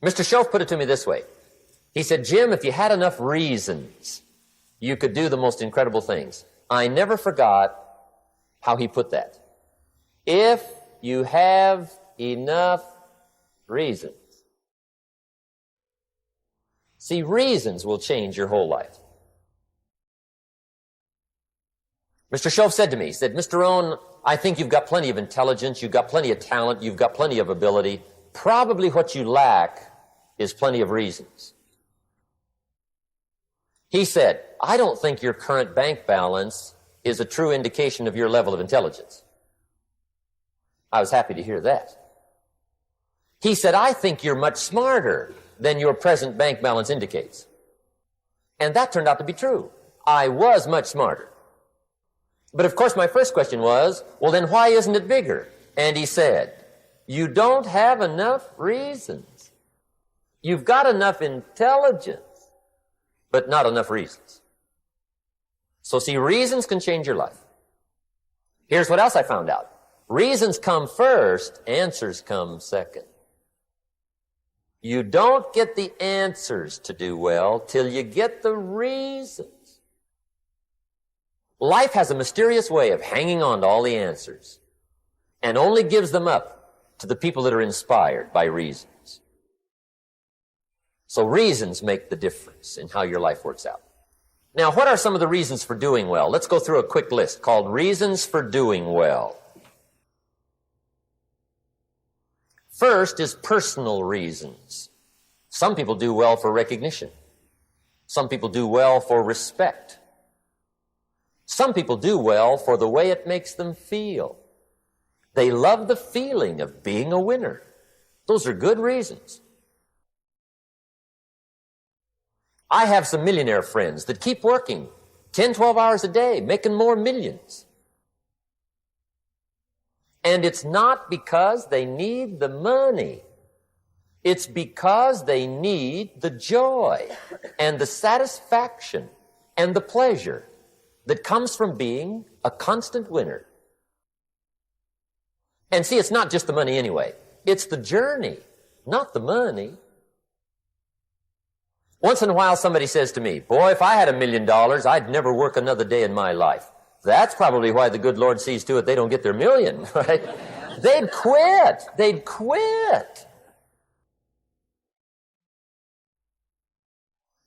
Mr. Shelf put it to me this way. He said, Jim, if you had enough reasons, you could do the most incredible things. I never forgot how he put that. If you have enough reasons. See, reasons will change your whole life. Mr. Shelf said to me, he said, Mr. Rohn, I think you've got plenty of intelligence, you've got plenty of talent, you've got plenty of ability. Probably what you lack is plenty of reasons. He said, I don't think your current bank balance is a true indication of your level of intelligence. I was happy to hear that. He said, I think you're much smarter than your present bank balance indicates. And that turned out to be true. I was much smarter. But of course my first question was, well then why isn't it bigger? And he said, you don't have enough reasons. You've got enough intelligence, but not enough reasons. So see, reasons can change your life. Here's what else I found out. Reasons come first, answers come second. You don't get the answers to do well till you get the reasons. Life has a mysterious way of hanging on to all the answers and only gives them up to the people that are inspired by reasons. So reasons make the difference in how your life works out. Now, what are some of the reasons for doing well? Let's go through a quick list called Reasons for Doing Well. First is personal reasons. Some people do well for recognition. Some people do well for respect. Some people do well for the way it makes them feel. They love the feeling of being a winner. Those are good reasons. I have some millionaire friends that keep working 10, 12 hours a day, making more millions. And it's not because they need the money. It's because they need the joy and the satisfaction and the pleasure that comes from being a constant winner. And see, it's not just the money anyway. It's the journey, not the money. Once in a while somebody says to me, boy, if I had $1 million, I'd never work another day in my life. That's probably why the good Lord sees to it they don't get their million, right? They'd quit. They'd quit.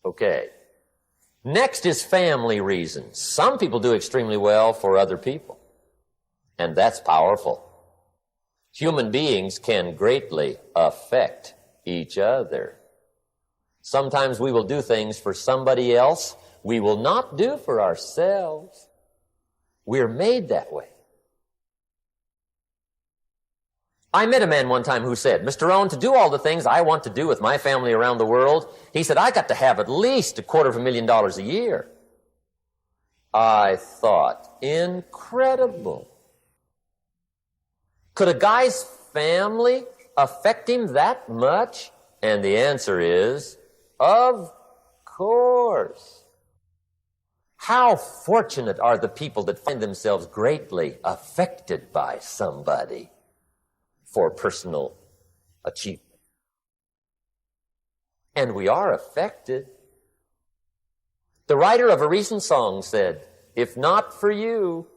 Okay. Next is family reasons. Some people do extremely well for other people, and that's powerful. Human beings can greatly affect each other. Sometimes we will do things for somebody else we will not do for ourselves. We're made that way. I met a man one time who said, Mr. Rohn, to do all the things I want to do with my family around the world, he said, I got to have at least $250,000 a year. I thought, incredible. Could a guy's family affect him that much? And the answer is, of course. How fortunate are the people that find themselves greatly affected by somebody for personal achievement. And we are affected. The writer of a recent song said, if not for you,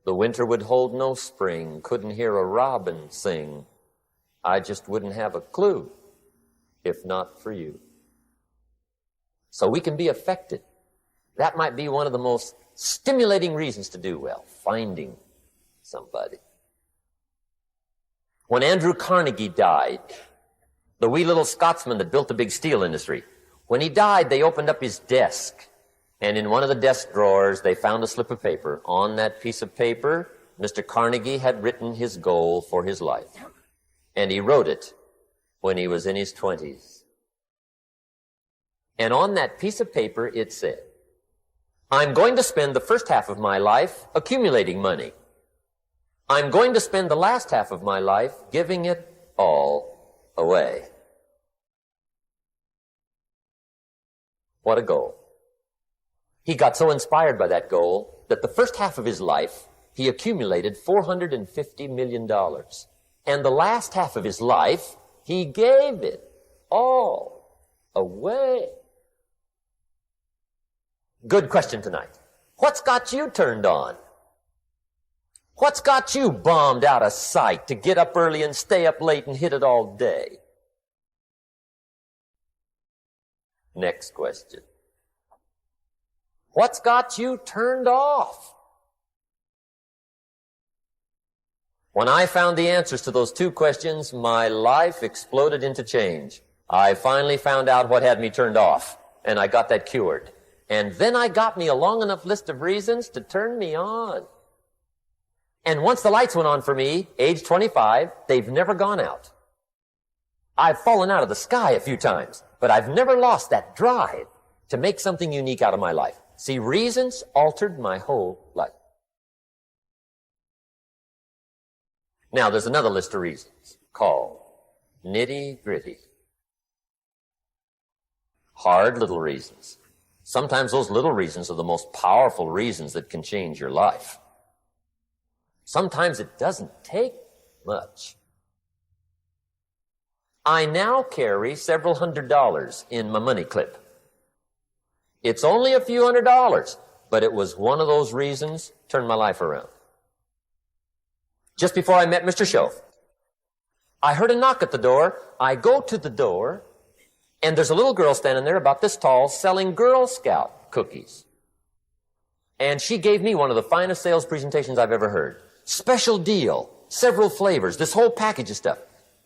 the winter would hold no spring, couldn't hear a robin sing. I just wouldn't have a clue if not for you. So we can be affected. That might be one of the most stimulating reasons to do well, finding somebody. When Andrew Carnegie died, the wee little Scotsman that built the big steel industry, when he died, they opened up his desk, and in one of the desk drawers, they found a slip of paper. On that piece of paper, Mr. Carnegie had written his goal for his life, and he wrote it when he was in his 20s. And on that piece of paper, it said, I'm going to spend the first half of my life accumulating money. I'm going to spend the last half of my life giving it all away. What a goal. He got so inspired by that goal that the first half of his life, he accumulated $450 million. And the last half of his life, He gave it all away. Good question tonight. What's got you turned on? What's got you bombed out of sight to get up early and stay up late and hit it all day? Next question. What's got you turned off? When I found the answers to those two questions, my life exploded into change. I finally found out what had me turned off, and I got that cured. And then I got me a long enough list of reasons to turn me on. And once the lights went on for me, age 25, they've never gone out. I've fallen out of the sky a few times, but I've never lost that drive to make something unique out of my life. See, reasons altered my whole life. Now, there's another list of reasons called nitty-gritty. Hard little reasons. Sometimes those little reasons are the most powerful reasons that can change your life. Sometimes it doesn't take much. I now carry several $100s in my money clip. It's only a few $100s, but it was one of those reasons turned my life around. Just before I met Mr. Show, I heard a knock at the door. I go to the door, and there's a little girl standing there about this tall selling Girl Scout cookies. And she gave me one of the finest sales presentations I've ever heard. Special deal, several flavors, this whole package of stuff.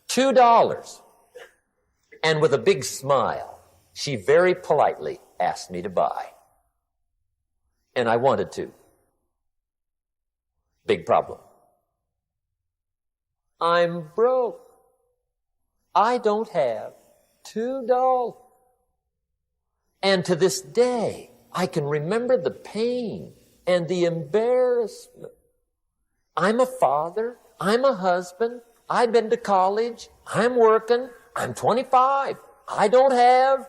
$2. And with a big smile, she very politely asked me to buy. And I wanted to. Big problem. I'm broke. I don't have $2. And to this day, I can remember the pain and the embarrassment. I'm a father. I'm a husband. I've been to college. I'm working. I'm 25. I don't have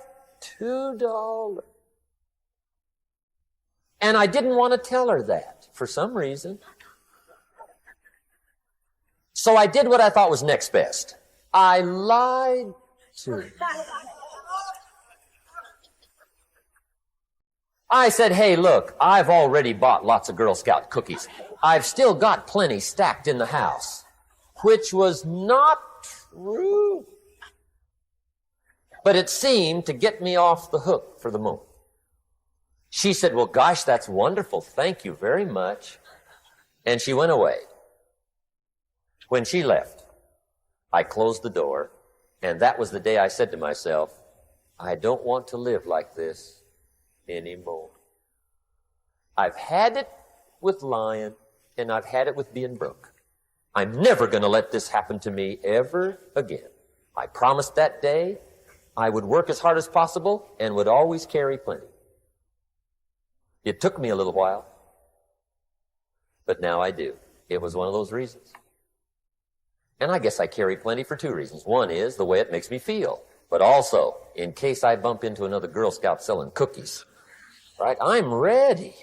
$2. And I didn't want to tell her that for some reason. So I did what I thought was next best. I lied to her. I said, hey, look, I've already bought lots of Girl Scout cookies. I've still got plenty stacked in the house, which was not true. But it seemed to get me off the hook for the moment. She said, well, gosh, that's wonderful. Thank you very much. And she went away. When she left, I closed the door, and that was the day I said to myself, I don't want to live like this anymore. I've had it with lying, and I've had it with being broke. I'm never going to let this happen to me ever again. I promised that day I would work as hard as possible and would always carry plenty. It took me a little while, but now I do. It was one of those reasons. And I guess I carry plenty for two reasons. One is the way it makes me feel, but also in case I bump into another Girl Scout selling cookies. Right? I'm ready.